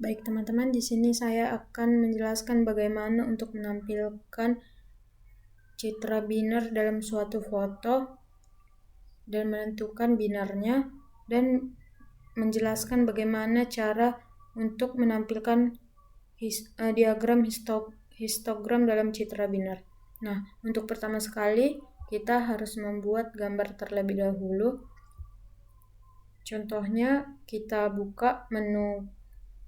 Baik teman-teman, di sini saya akan menjelaskan bagaimana untuk menampilkan citra binner dalam suatu foto dan menentukan binnernya, dan menjelaskan bagaimana cara untuk menampilkan diagram histogram dalam citra binner. Nah, untuk pertama sekali kita harus membuat gambar terlebih dahulu. Contohnya, kita buka menu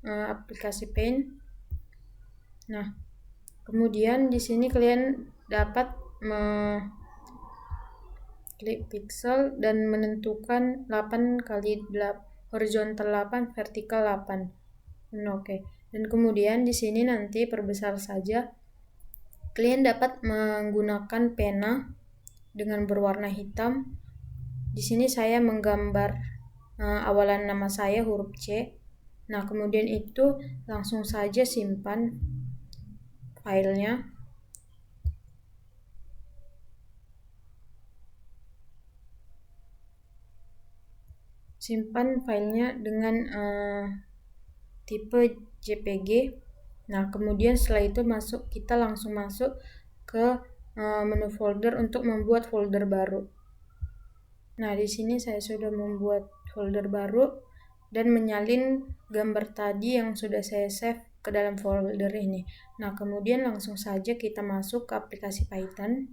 aplikasi Paint. Nah, kemudian di sini kalian dapat klik pixel dan menentukan 8 kali horizontal 8, vertikal 8. Oke. Dan kemudian di sini nanti perbesar saja. Kalian dapat menggunakan pena dengan berwarna hitam. Di sini saya menggambar awalan nama saya huruf C. Nah, kemudian itu langsung saja simpan filenya. Simpan filenya dengan tipe JPG. Nah, kemudian setelah itu kita langsung masuk ke menu folder untuk membuat folder baru. Nah, di sini saya sudah membuat folder baru dan menyalin gambar tadi yang sudah saya save ke dalam folder ini. Nah, kemudian langsung saja kita masuk ke aplikasi Python.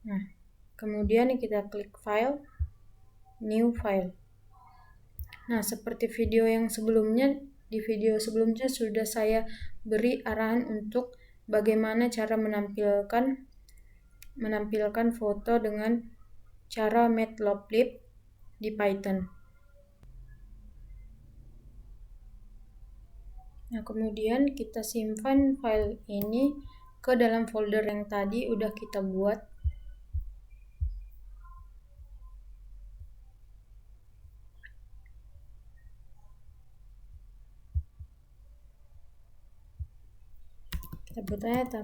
Nah, kemudian kita klik File, New File. Nah, seperti di video sebelumnya sudah saya beri arahan untuk bagaimana cara menampilkan foto dengan cara Matplotlib di Python. Nah, kemudian kita simpan file ini ke dalam folder yang tadi udah kita buat. Kita buat aja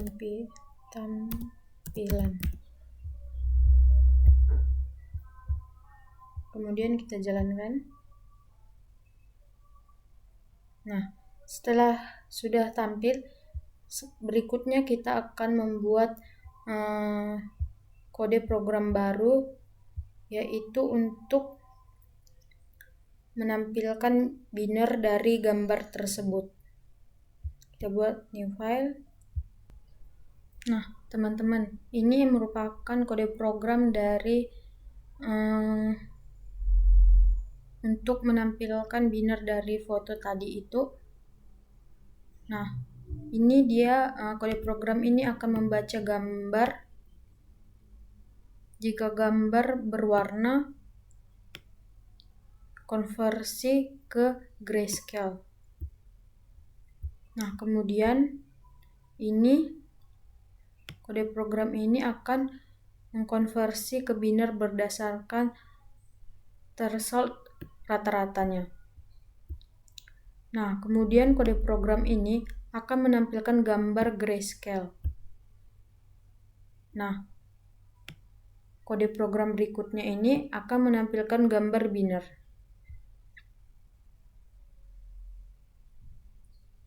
tampilan. Kemudian kita jalankan. Nah, setelah sudah tampil, berikutnya kita akan membuat kode program baru, yaitu untuk menampilkan binner dari gambar tersebut. Kita buat new file. Nah, teman-teman, ini merupakan kode program dari untuk menampilkan binner dari foto tadi itu. Nah, ini dia kode program ini akan membaca gambar. Jika gambar berwarna, konversi ke grayscale. Nah, kemudian kode program ini akan mengkonversi ke binner berdasarkan threshold rata-ratanya. Nah, kemudian kode program ini akan menampilkan gambar grayscale. Nah, kode program berikutnya ini akan menampilkan gambar binner.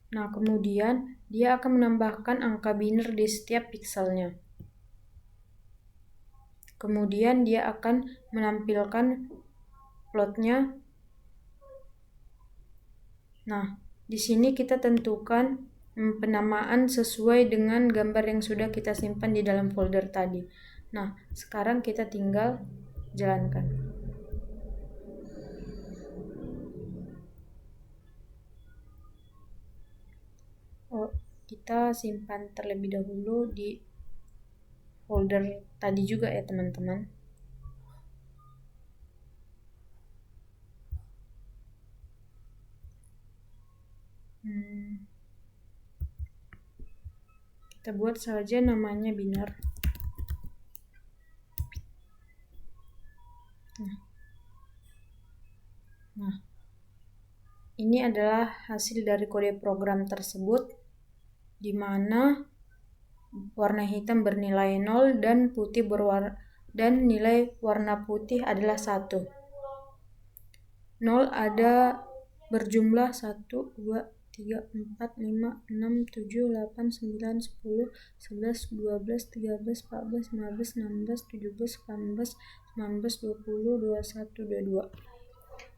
Nah, kemudian dia akan menambahkan angka binner di setiap pixelnya. Kemudian dia akan menampilkan plotnya. Nah, di sini kita tentukan penamaan sesuai dengan gambar yang sudah kita simpan di dalam folder tadi. Nah, sekarang kita tinggal jalankan. Kita simpan terlebih dahulu di folder tadi juga ya teman-teman. Kita buat saja namanya binner. Nah, ini adalah hasil dari kode program tersebut, di mana warna hitam bernilai 0 dan putih dan nilai warna putih adalah 1. 0 ada berjumlah 1, 2, 3, 4, 5, 6, 7, 8, 9, 10, 11, 12, 13, 14, 15, 16, 17, 18, 19, 20, 21, 22.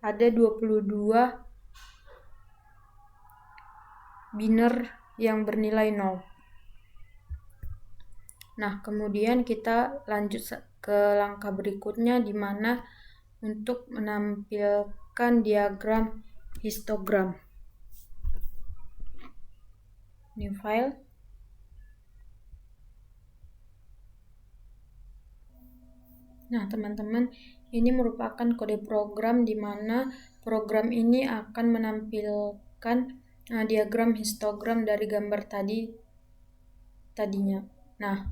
Ada 22 biner yang bernilai 0. Nah, kemudian kita lanjut ke langkah berikutnya, di mana untuk menampilkan diagram histogram. New file. Nah, teman-teman, ini merupakan kode program di mana program ini akan menampilkan diagram histogram dari gambar tadinya. Nah,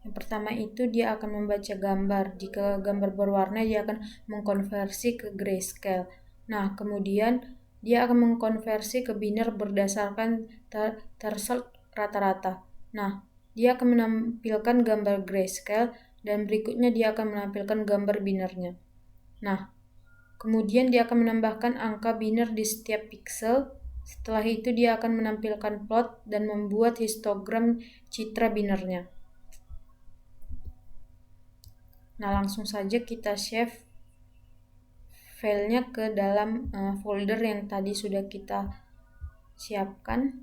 yang pertama itu dia akan membaca gambar. Jika gambar berwarna, dia akan mengkonversi ke grayscale. Nah, kemudian dia akan mengkonversi ke biner berdasarkan threshold rata-rata. Nah, dia akan menampilkan gambar grayscale dan berikutnya dia akan menampilkan gambar binernya. Nah, kemudian dia akan menambahkan angka biner di setiap pixel. Setelah itu dia akan menampilkan plot dan membuat histogram citra binernya. Nah, langsung saja kita save filenya ke dalam folder yang tadi sudah kita siapkan.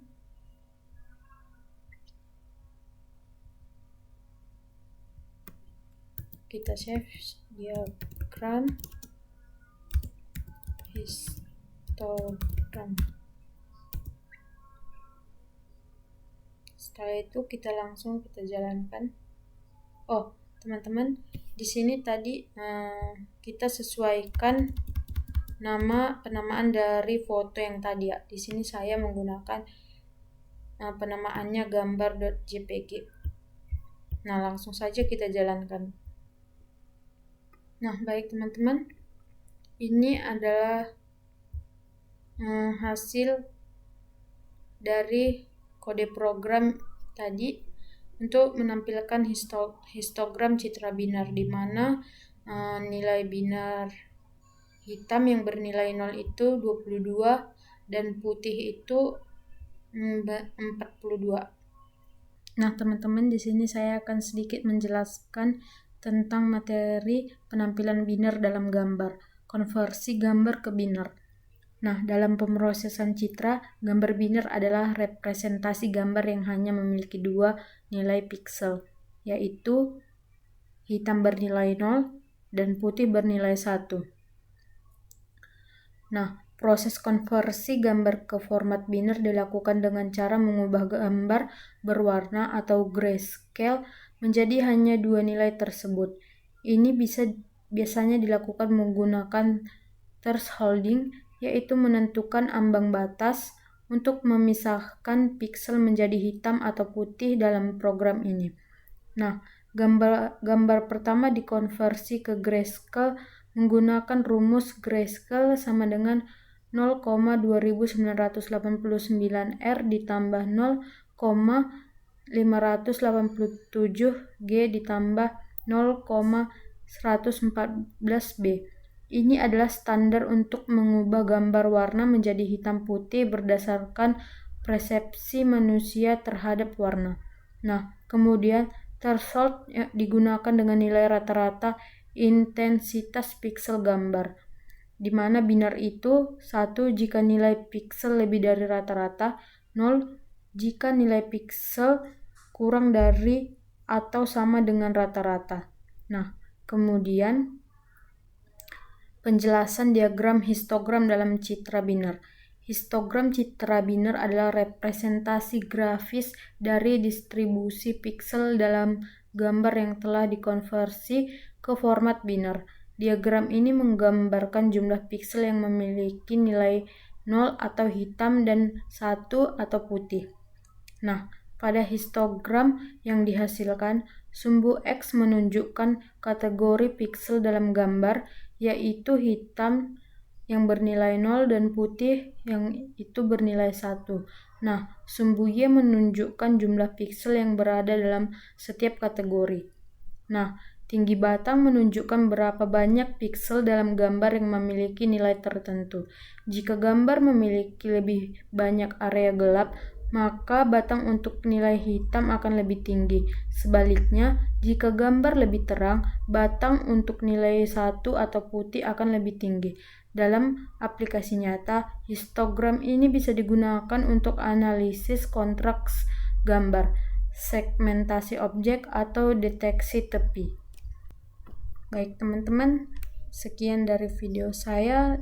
Kita save diagram histogram. Setelah itu kita langsung jalankan. Oh, teman-teman, di sini tadi kita sesuaikan penamaan dari foto yang tadi ya. Di sini saya menggunakan penamaannya gambar.jpg. Nah, langsung saja kita jalankan. Nah, baik teman-teman, ini adalah hasil dari kode program tadi untuk menampilkan histogram citra binar, di mana nilai binar hitam yang bernilai 0 itu 22 dan putih itu 42. Nah, teman-teman, di sini saya akan sedikit menjelaskan tentang materi penampilan binar dalam gambar, konversi gambar ke binar. Nah, dalam pemrosesan citra, gambar binar adalah representasi gambar yang hanya memiliki 2 nilai pixel, yaitu hitam bernilai 0 dan putih bernilai 1. Nah, proses konversi gambar ke format binar dilakukan dengan cara mengubah gambar berwarna atau grayscale menjadi hanya 2 nilai tersebut. Ini biasanya dilakukan menggunakan thresholding, yaitu menentukan ambang batas untuk memisahkan pixel menjadi hitam atau putih dalam program ini. Nah, gambar pertama dikonversi ke grayscale menggunakan rumus grayscale sama dengan 0,2989R ditambah 0,587G ditambah 0,114B. Ini adalah standar untuk mengubah gambar warna menjadi hitam putih berdasarkan persepsi manusia terhadap warna. Nah, kemudian threshold digunakan dengan nilai rata-rata intensitas pixel gambar, di mana binar itu 1 jika nilai pixel lebih dari rata-rata, 0 jika nilai pixel kurang dari atau sama dengan rata-rata. Nah, kemudian penjelasan diagram histogram dalam citra binar. Histogram citra binar adalah representasi grafis dari distribusi pixel dalam gambar yang telah dikonversi ke format binar. Diagram ini menggambarkan jumlah pixel yang memiliki nilai 0 atau hitam dan 1 atau putih. Nah, pada histogram yang dihasilkan, sumbu X menunjukkan kategori pixel dalam gambar, yaitu hitam yang bernilai 0 dan putih yang itu bernilai 1. Nah, sumbu Y menunjukkan jumlah pixel yang berada dalam setiap kategori. Nah, Tinggi batang menunjukkan berapa banyak piksel dalam gambar yang memiliki nilai tertentu. Jika gambar memiliki lebih banyak area gelap, maka batang untuk nilai hitam akan lebih tinggi. Sebaliknya, jika gambar lebih terang, batang untuk nilai 1 atau putih akan lebih tinggi. Dalam aplikasi nyata, histogram ini bisa digunakan untuk analisis kontras gambar, segmentasi objek, atau deteksi tepi. Baik teman-teman, sekian dari video saya.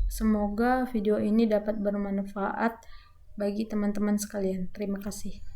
Semoga video ini dapat bermanfaat bagi teman-teman sekalian. Terima kasih.